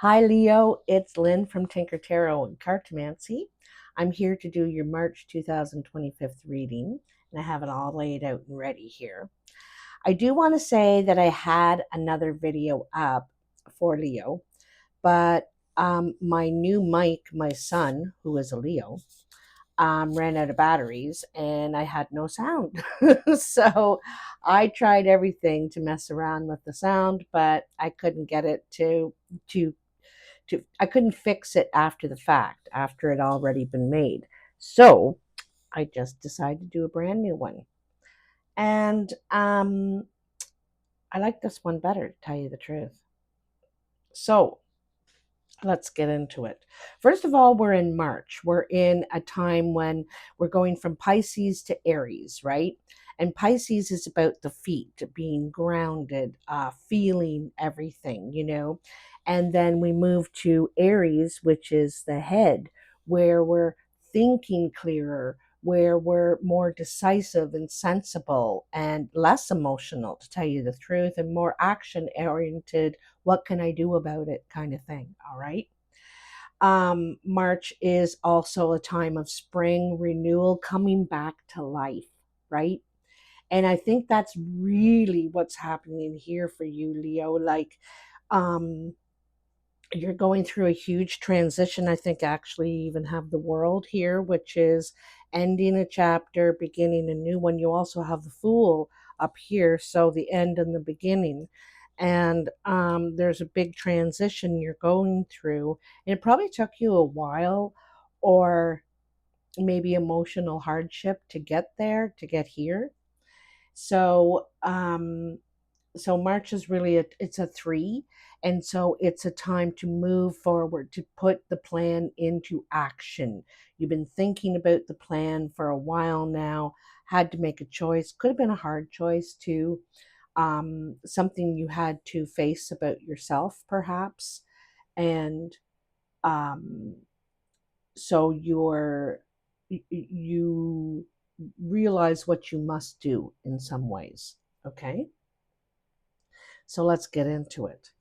Hi Leo, it's Lynn from Tinker Tarot and Cartomancy. I'm here to do your March 2025 reading, and I have it all laid out and ready here. I do want to say that I had another video up for Leo, but my new mic, my son, who is a Leo, ran out of batteries and I had no sound. So I tried everything to mess around with the sound, but I couldn't get it to I couldn't fix it after the fact, after it already been made. So I just decided to do a brand new one. And I like this one better, to tell you the truth. So let's get into it. First of all, we're in March. We're in a time when we're going from Pisces to Aries, right? And Pisces is about the feet, being grounded, feeling everything, And then we move to Aries, which is the head, where we're thinking clearer, where we're more decisive and sensible and less emotional, to tell you the truth, and more action oriented. What can I do about it, kind of thing. All right. March is also a time of spring renewal, coming back to life, right? And I think that's really what's happening here for you, Leo. Like, um, you're going through a huge transition. I think actually you even have the world here, which is ending a chapter, beginning a new one. You also have the Fool up here, so the end and the beginning. And there's a big transition you're going through. And it probably took you a while, or maybe emotional hardship to get there, to get here. So March is really it's a 3, and so it's a time to move forward, to put the plan into action. You've been thinking about the plan for a while now, had to make a choice. Could have been a hard choice too. Something you had to face about yourself, perhaps. And um, so you realize what you must do in some ways. Okay. So let's get into it.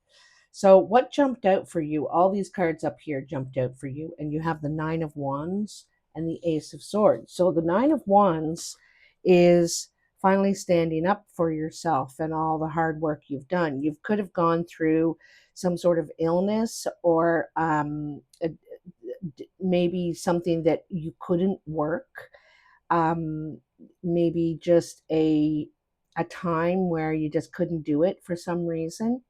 So, what jumped out for you? All these cards up here jumped out for you, and you have the Nine of Wands and the Ace of Swords. So, the Nine of Wands is finally standing up for yourself and all the hard work you've done. You could have gone through some sort of illness, or maybe something that you couldn't work. Um, Maybe just a time where you just couldn't do it for some reason.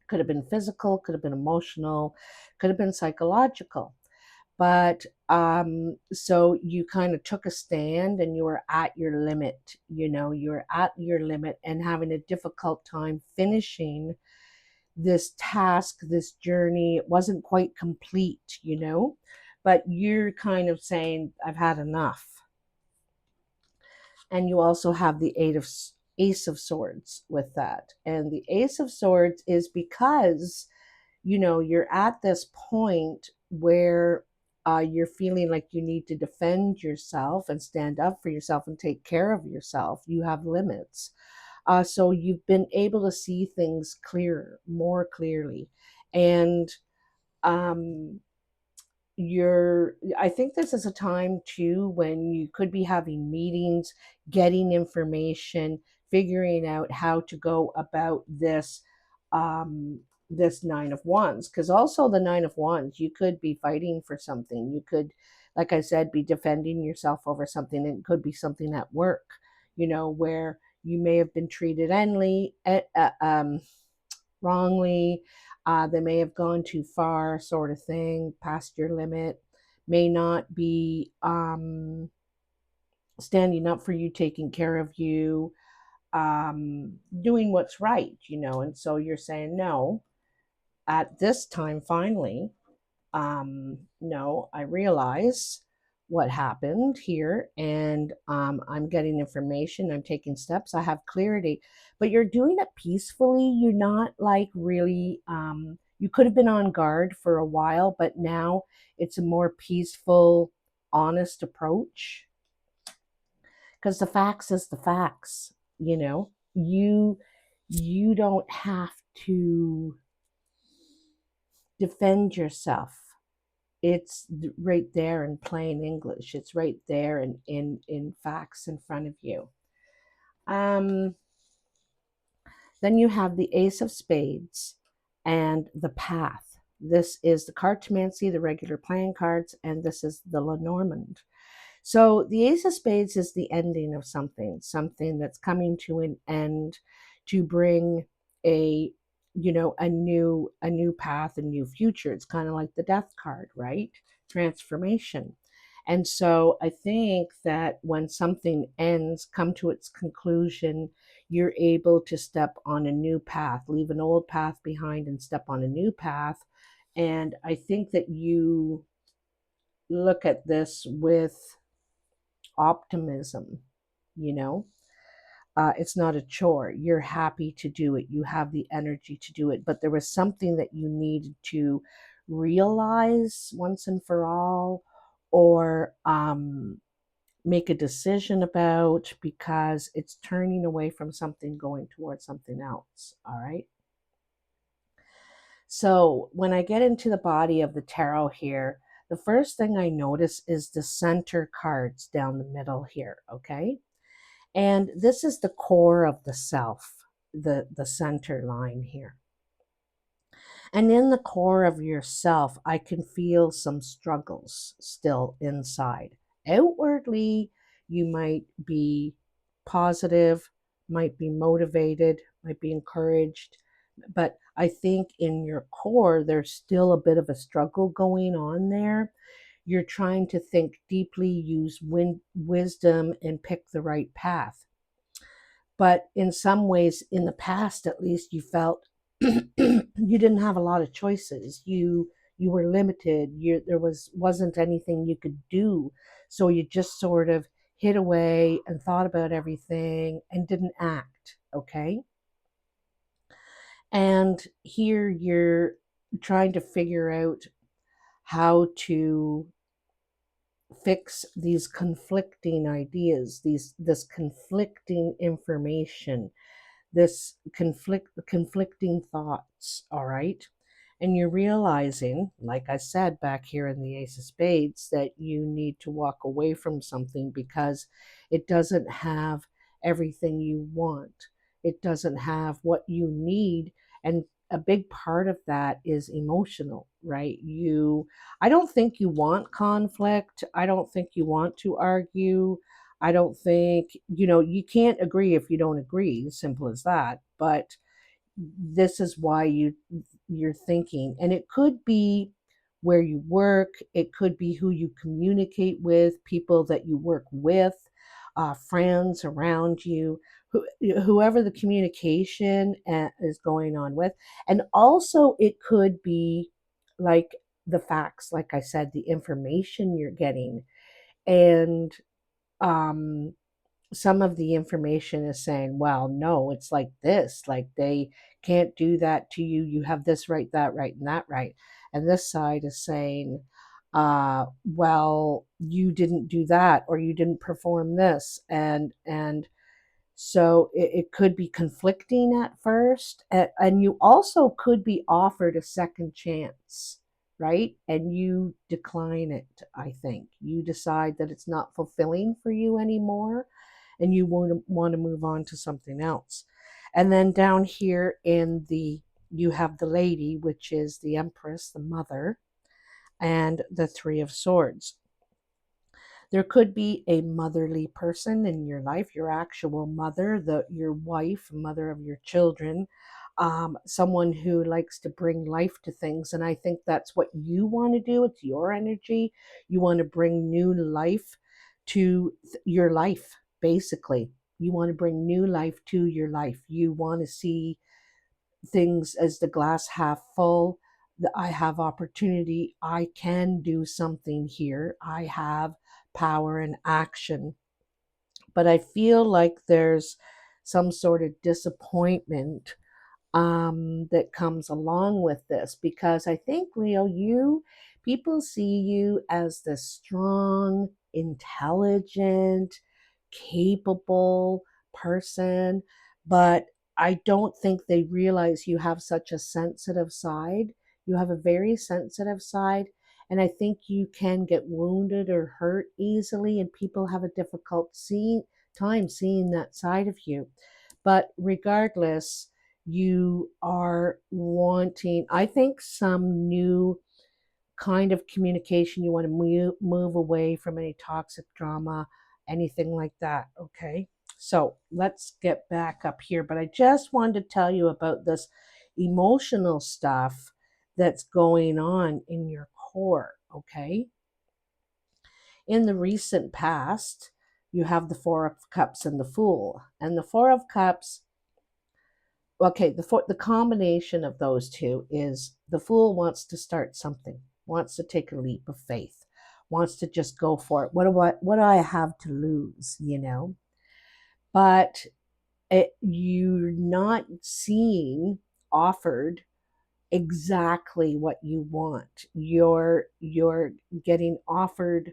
Could have been physical, could have been emotional, could have been psychological. But so you kind of took a stand and you were at your limit. You were at your limit and having a difficult time finishing this task, this journey. It wasn't quite complete. But you're kind of saying, I've had enough. And you also have the Ace of Swords with that. And the Ace of Swords is because you're at this point where you're feeling like you need to defend yourself and stand up for yourself and take care of yourself. You have limits. So you've been able to see things clearer, more clearly. And um, I think this is a time too when you could be having meetings, getting information, figuring out how to go about this Nine of Wands. Because also the Nine of Wands, you could be fighting for something. You could, like I said, be defending yourself over something. It could be something at work, where you may have been treated wrongly. They may have gone too far, sort of thing, past your limit, may not be standing up for you, taking care of you, doing what's right. And so you're saying, no, at this time, finally, no, I realize what happened here, and I'm getting information, I'm taking steps, I have clarity. But you're doing it peacefully. You're not like really, you could have been on guard for a while, but now it's a more peaceful, honest approach, because the facts is the facts. You don't have to defend yourself. It's right there in plain English. It's right there in facts in front of you. Um, then you have the Ace of Spades and the Path. This is the Cartomancy, the regular playing cards, and this is the Lenormand. So the Ace of Spades is the ending of something that's coming to an end to bring a a new path, a new future. It's kind of like the Death card, right? Transformation. And so I think that when something ends, come to its conclusion, you're able to step on a new path, leave an old path behind and step on a new path. And I think that you look at this with optimism, you know. It's not a chore. You're happy to do it. You have the energy to do it. But there was something that you needed to realize once and for all, or make a decision about, because it's turning away from something, going towards something else. All right. So when I get into the body of the tarot here, the first thing I notice is the center cards down the middle here. Okay. And this is the core of the self, the center line here. And in the core of yourself, I can feel some struggles still inside. Outwardly, you might be positive, might be motivated, might be encouraged. But I think in your core, there's still a bit of a struggle going on there. You're trying to think deeply, use wisdom, and pick the right path. But in some ways, in the past at least, you felt you didn't have a lot of choices. You were limited. There wasn't anything you could do, so you just sort of hid away and thought about everything and didn't act. Okay. And here you're trying to figure out how to fix these conflicting ideas, this conflicting information, this conflicting thoughts. All right. And you're realizing, like I said back here in the Ace of Spades, that you need to walk away from something because it doesn't have everything you want. It doesn't have what you need. And a big part of that is emotional, right? I don't think you want conflict. I don't think you want to argue. I don't think, you can't agree if you don't agree, simple as that. But this is why you're thinking, and it could be where you work, it could be who you communicate with, people that you work with, friends around you, whoever the communication is going on with. And also it could be like the facts, like I said, the information you're getting. And um some of the information is saying, well, no, it's like this, like they can't do that to you. You have this right, that right, and that right. And this side is saying, well, you didn't do that, or you didn't perform this. And so it could be conflicting at first. And you also could be offered a second chance, right? And you decline it, I think. You decide that it's not fulfilling for you anymore, and you want to move on to something else. And then down here you have the lady, which is the Empress, the mother, and the Three of Swords. There could be a motherly person in your life, your actual mother, your wife, mother of your children, someone who likes to bring life to things. And I think that's what you want to do. It's your energy. You want to bring new life to your life, basically. You want to bring new life to your life. You want to see things as the glass half full, that I have opportunity, I can do something here, I have power and action. But I feel like there's some sort of disappointment that comes along with this, because I think, Leo, people see you as the strong, intelligent, capable person, but I don't think they realize you have such a sensitive side. You have a very sensitive side, and I think you can get wounded or hurt easily, and people have a difficult time seeing that side of you. But regardless, you are wanting, I think, some new kind of communication. You want to move away from any toxic drama, anything like that. Okay. So let's get back up here. But I just wanted to tell you about this emotional stuff that's going on in your core. Okay. In the recent past, you have the Four of Cups and the Fool. And the Four of Cups, okay, the combination of those two is the Fool wants to start something, wants to take a leap of faith, wants to just go for it. What do I have to lose, you know? But you're not seeing offered exactly what you want. You're getting offered,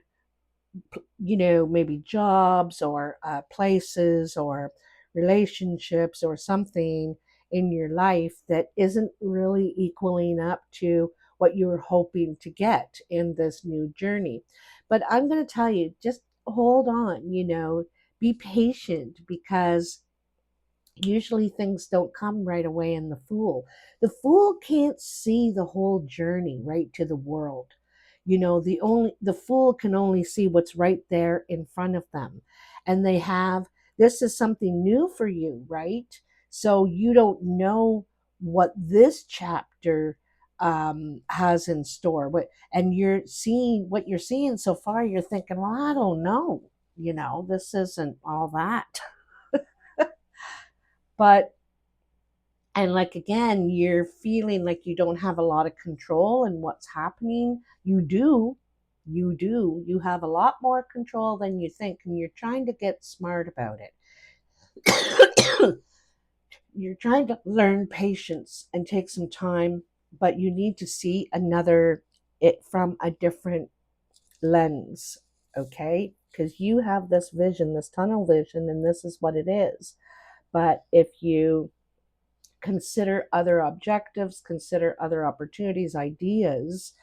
you know, maybe jobs or places or relationships or something in your life that isn't really equaling up to what you were hoping to get in this new journey. But I'm going to tell you, just hold on, you know, be patient, because usually things don't come right away in the fool can't see the whole journey right to the world. You know, the fool can only see what's right there in front of them. And they have, this is something new for you, right? So you don't know what this chapter has in store. And you're seeing what you're seeing so far, you're thinking, well, I don't know, you know, this isn't all that. But, and like, again, you're feeling like you don't have a lot of control in what's happening. You have a lot more control than you think, and you're trying to get smart about it. You're trying to learn patience and take some time, but you need to see it from a different lens. Okay, because you have this vision, this tunnel vision, and this is what it is. But if you consider other objectives, consider other opportunities, ideas,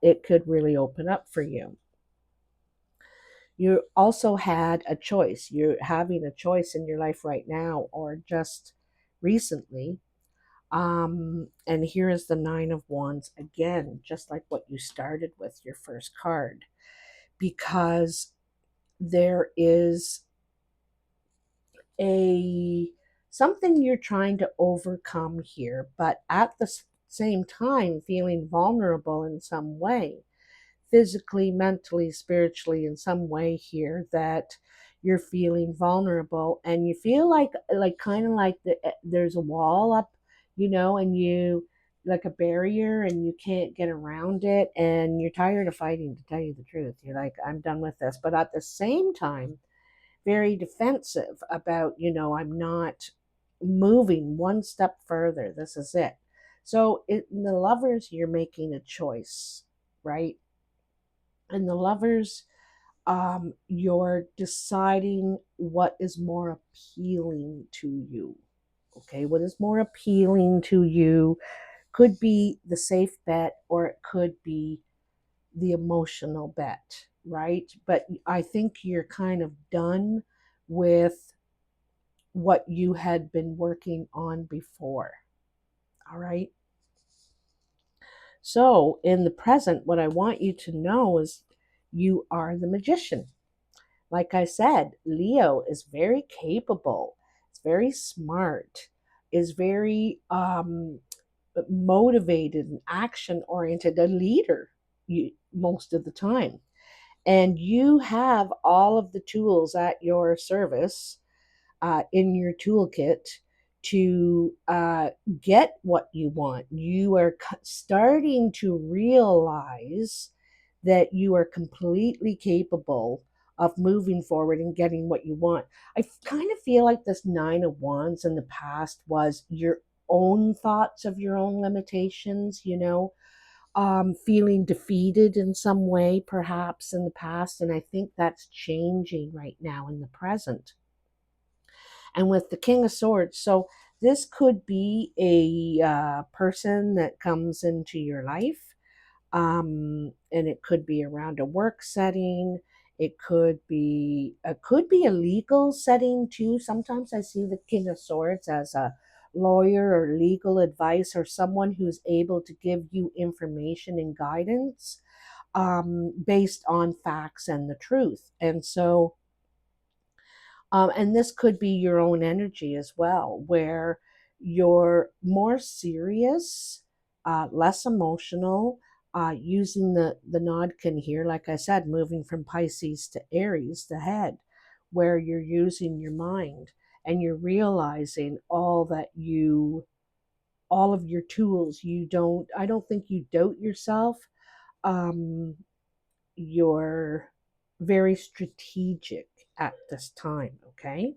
it could really open up for you. You also had a choice. You're having a choice in your life right now, or just recently. And here is the Nine of Wands again, just like what you started with your first card, because there is a something you're trying to overcome here, but at the same time feeling vulnerable in some way, physically, mentally, spiritually, in some way here, that you're feeling vulnerable, and you feel like kind of like there's a wall up, you know, and you, like a barrier, and you can't get around it, and you're tired of fighting, to tell you the truth. You're like, I'm done with this. But at the same time, very defensive about, you know, I'm not moving one step further. This is it. So in the Lovers, you're making a choice, right? And the Lovers, you're deciding what is more appealing to you. Okay, what is more appealing to you could be the safe bet, or it could be the emotional bet, right? But I think you're kind of done with what you had been working on before. All right. So, in the present, what I want you to know is you are the magician. Like I said, Leo is very capable, it's very smart, is very motivated and action oriented, a leader most of the time. And you have all of the tools at your service, in your toolkit, to get what you want. You are starting to realize that you are completely capable of moving forward and getting what you want. I kind of feel like this Nine of Wands in the past was your own thoughts of your own limitations, you know, feeling defeated in some way, perhaps in the past. And I think that's changing right now in the present. And with the King of Swords, so This could be a person that comes into your life, and it could be around a work setting. It could be a legal setting too. Sometimes I see the King of Swords as a lawyer or legal advice, or someone who's able to give you information and guidance based on facts and the truth. And this could be your own energy as well, where you're more serious, less emotional, using the Nodkin here, like I said, moving from Pisces to Aries, the head, where you're using your mind and you're realizing all of your tools. I don't think you doubt yourself. Um, you're very strategic at this time, okay?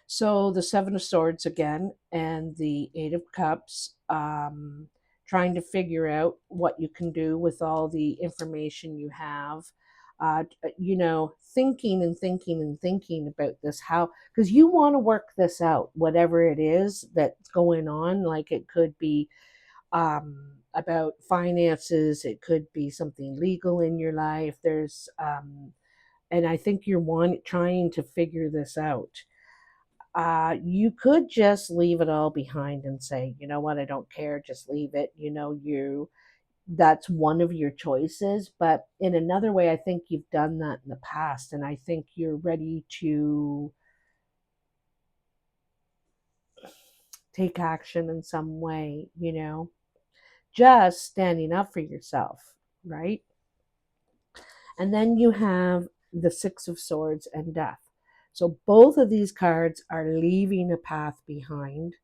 So the Seven of Swords again, and the Eight of Cups, trying to figure out what you can do with all the information you have. Thinking and thinking and thinking about this, how, because you want to work this out, whatever it is that's going on. Like it could be about finances, it could be something legal in your life. And I think you're trying to figure this out. You could just leave it all behind and say, you know what, I don't care, just leave it. That's one of your choices. But in another way, I think you've done that in the past, and I think you're ready to take action in some way, just standing up for yourself, right? And then you have the Six of Swords and Death. So both of these cards are leaving a path behind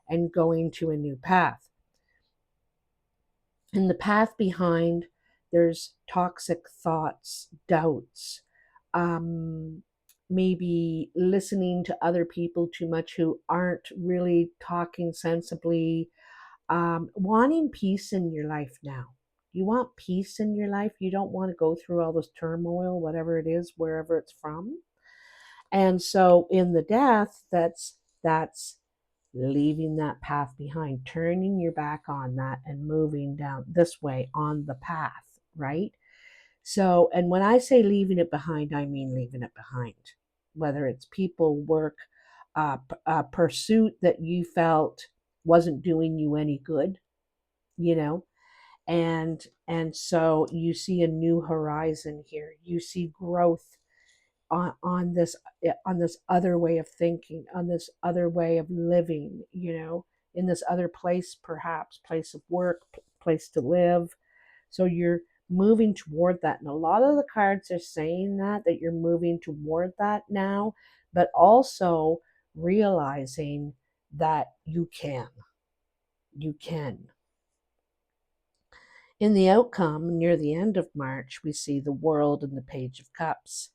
and going to a new path. In the path behind, there's toxic thoughts, doubts, maybe listening to other people too much who aren't really talking sensibly, wanting peace in your life now. You want peace in your life. You don't want to go through all this turmoil, whatever it is, wherever it's from. And so in the death, that's leaving that path behind, turning your back on that and moving down this way on the path, right? So, and when I say leaving it behind, I mean leaving it behind, whether it's people, work, pursuit that you felt wasn't doing you any good, you know, and so you see a new horizon here. You see growth on this other way of thinking, on this other way of living, in this other place, perhaps place of work, place to live. So you're moving toward that, and a lot of the cards are saying that you're moving toward that now, but also realizing that you can. In the outcome near the end of March, we see the World and the Page of Cups.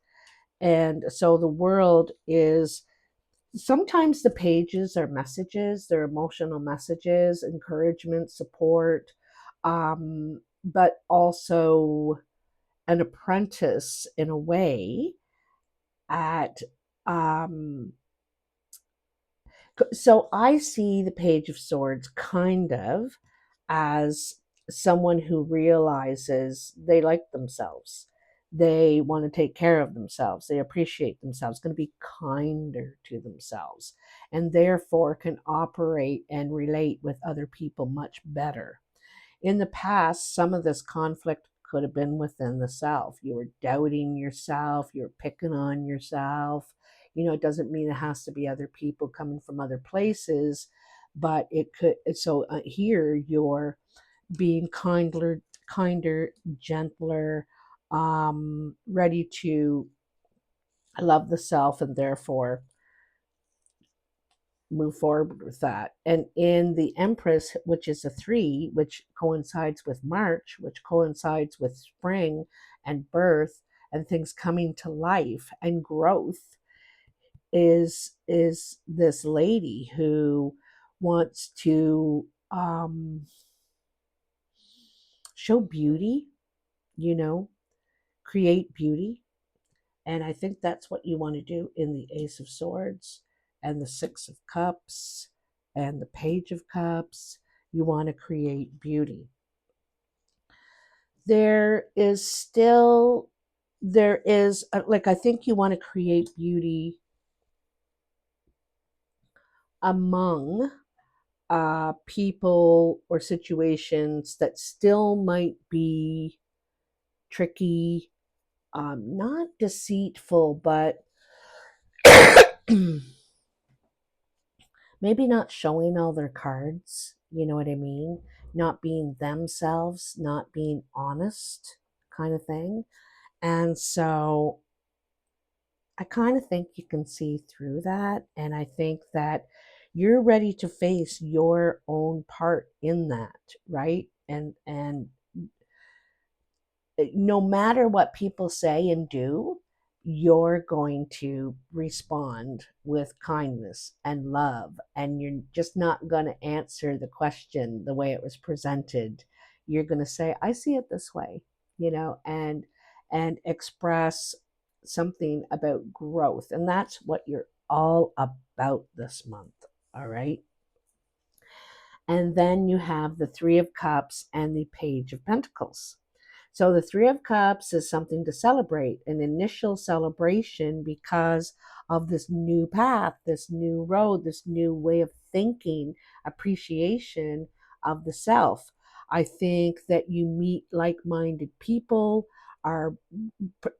And so the World is, sometimes the pages are messages, they're emotional messages, encouragement, support, but also an apprentice in a way at. So I see the Page of Swords kind of as someone who realizes they like themselves. They want to take care of themselves. They appreciate themselves, going to be kinder to themselves, and therefore can operate and relate with other people much better. In the past, some of this conflict could have been within the self. You were doubting yourself, you're picking on yourself. It doesn't mean it has to be other people coming from other places, but it could. So here you're being kinder, gentler, ready to love the self, and therefore move forward with that. And in the Empress, which is a 3, which coincides with March, which coincides with spring and birth and things coming to life and growth, is this lady who wants to show beauty, you know, create beauty. And I think that's what you want to do in the Ace of Swords and the Six of Cups and the Page of Cups. You want to create beauty. There is, like, I think you want to create beauty among people or situations that still might be tricky, not deceitful, but maybe not showing all their cards. You know what I mean? Not being themselves, not being honest, kind of thing. And so I kind of think you can see through that. And I think that you're ready to face your own part in that, right? And no matter what people say and do, you're going to respond with kindness and love. And you're just not going to answer the question the way it was presented. You're going to say, I see it this way, and express something about growth. And that's what you're all about this month. All right. And then you have the Three of Cups and the Page of Pentacles. So the Three of Cups is something to celebrate, an initial celebration because of this new path, this new road, this new way of thinking, appreciation of the self. I think that you meet like-minded people, are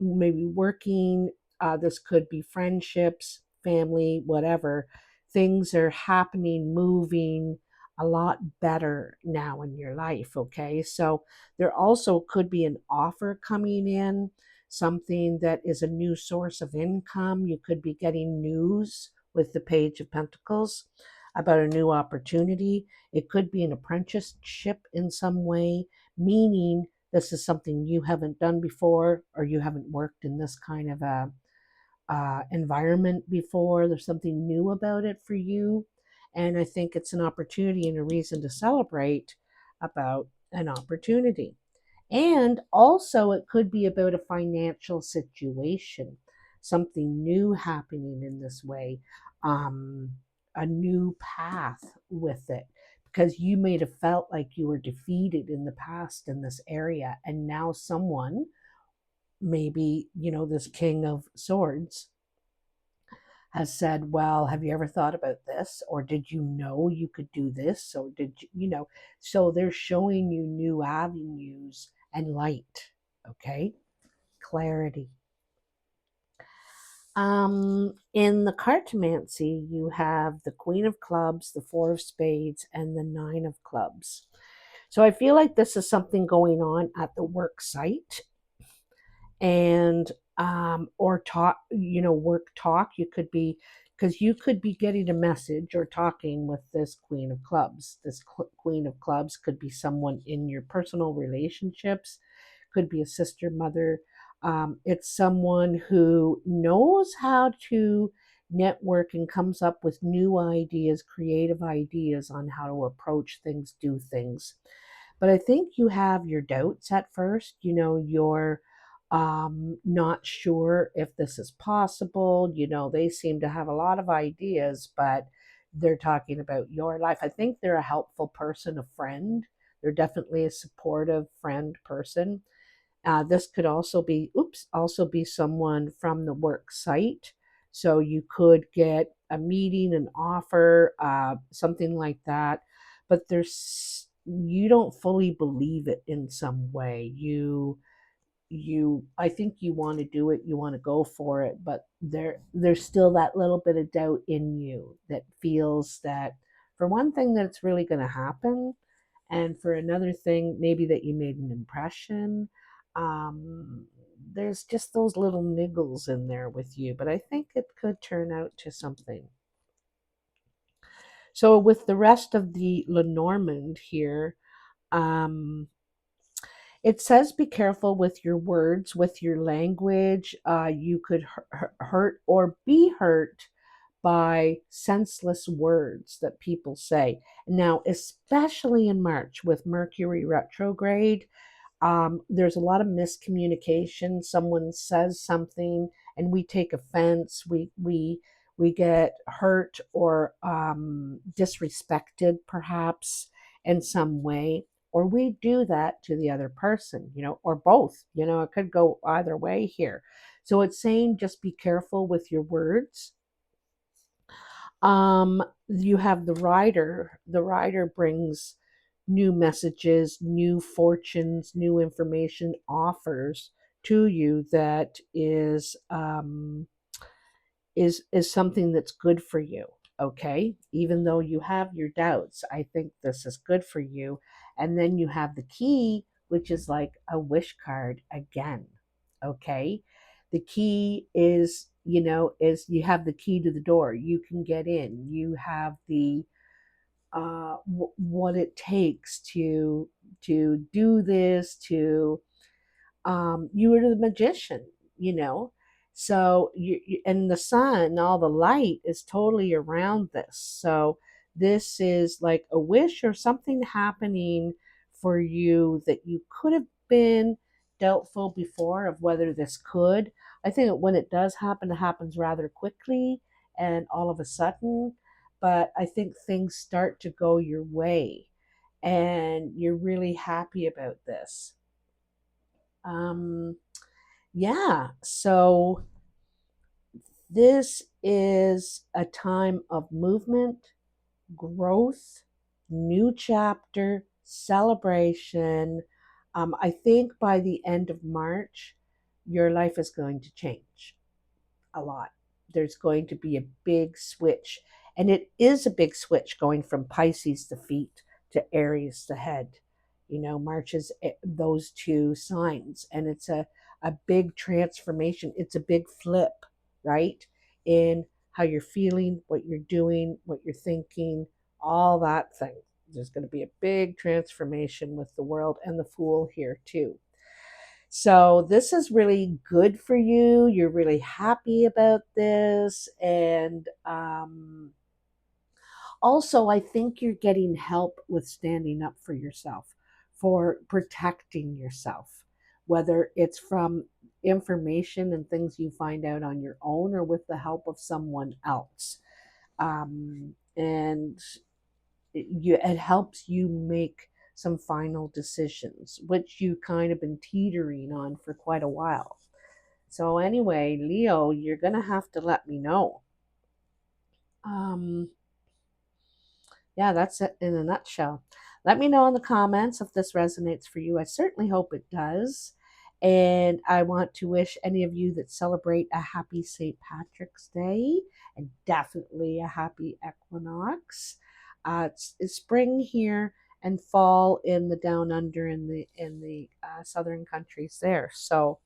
maybe working. This could be friendships, family, whatever. Things are happening, moving a lot better now in your life. Okay. So there also could be an offer coming in, something that is a new source of income. You could be getting news with the Page of Pentacles about a new opportunity. It could be an apprenticeship in some way, meaning this is something you haven't done before, or you haven't worked in this kind of a environment before. There's something new about it for you. And I think it's an opportunity and a reason to celebrate about an opportunity. And also, it could be about a financial situation, something new happening in this way, a new path with it. Because you may have felt like you were defeated in the past in this area, and now someone, maybe, this King of Swords, has said, well, have you ever thought about this? Or did you know you could do this? Or did you? So they're showing you new avenues and light. Okay. Clarity. In the cartomancy, you have the Queen of Clubs, the Four of Spades, and the Nine of Clubs. So I feel like this is something going on at the work site, and or talk, work talk. You could be, because you could be getting a message or talking with this Queen of Clubs. This Queen of Clubs could be someone in your personal relationships, could be a sister, mother. It's someone who knows how to network and comes up with new ideas, creative ideas on how to approach things, do things. But I think you have your doubts at first. You're not sure if this is possible. They seem to have a lot of ideas, but they're talking about your life. I think they're a helpful person, a friend. They're definitely a supportive friend person. This could also be someone from the work site. So you could get a meeting, an offer, something like that. But you don't fully believe it in some way. I think you want to do it, you want to go for it, but there's still that little bit of doubt in you that feels that, for one thing, that it's really going to happen, and for another thing, maybe that you made an impression. um, there's just those little niggles in there with you, but I think it could turn out to something. So with the rest of the Lenormand here, um, it says be careful with your words, with your language. You could hurt or be hurt by senseless words that people say. Now, especially in March with Mercury retrograde, there's a lot of miscommunication. Someone says something and we take offense. we get hurt or disrespected perhaps in some way, or we do that to the other person, or both. It could go either way here. So it's saying just be careful with your words. You have the rider. The rider brings new messages, new fortunes, new information, offers to you that is something that's good for you. Okay, even though you have your doubts, I think this is good for you. And then you have the key, which is like a wish card again. Okay, the key is you have the key to the door. You can get in. You have the what it takes to do this, to you are the magician, you know. So and the sun, all the light is totally around this. So this is like a wish or something happening for you that you could have been doubtful before of whether this could. I think when it does happen, it happens rather quickly and all of a sudden. But I think things start to go your way and you're really happy about this. Um, yeah, so this is a time of movement, growth, new chapter, celebration. I think by the end of March, your life is going to change a lot. There's going to be a big switch. And it is a big switch going from Pisces to feet to Aries to head. March is those two signs. And it's a big transformation. It's a big flip, right? In how you're feeling, what you're doing, what you're thinking, all that thing. There's going to be a big transformation with the world and the Fool here too. So this is really good for you. You're really happy about this. And also, I think you're getting help with standing up for yourself, for protecting yourself, whether it's from information and things you find out on your own or with the help of someone else. And it helps you make some final decisions, which you kind of been teetering on for quite a while. So anyway, Leo, you're gonna have to let me know. Um, yeah, that's it in a nutshell. Let me know in the comments if this resonates for you. I certainly hope it does. And I want to wish any of you that celebrate a happy St. Patrick's Day and definitely a happy equinox. It's spring here and fall in the down under in the southern countries there. So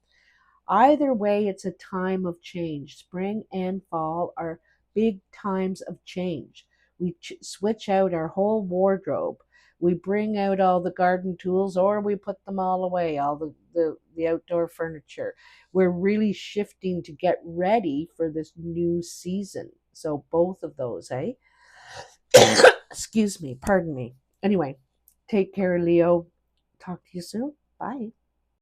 either way, it's a time of change. Spring and fall are big times of change. We switch out our whole wardrobe. We bring out all the garden tools or we put them all away, all the outdoor furniture. We're really shifting to get ready for this new season. So both of those, eh? Excuse me, pardon me. Anyway, take care, Leo. Talk to you soon. Bye.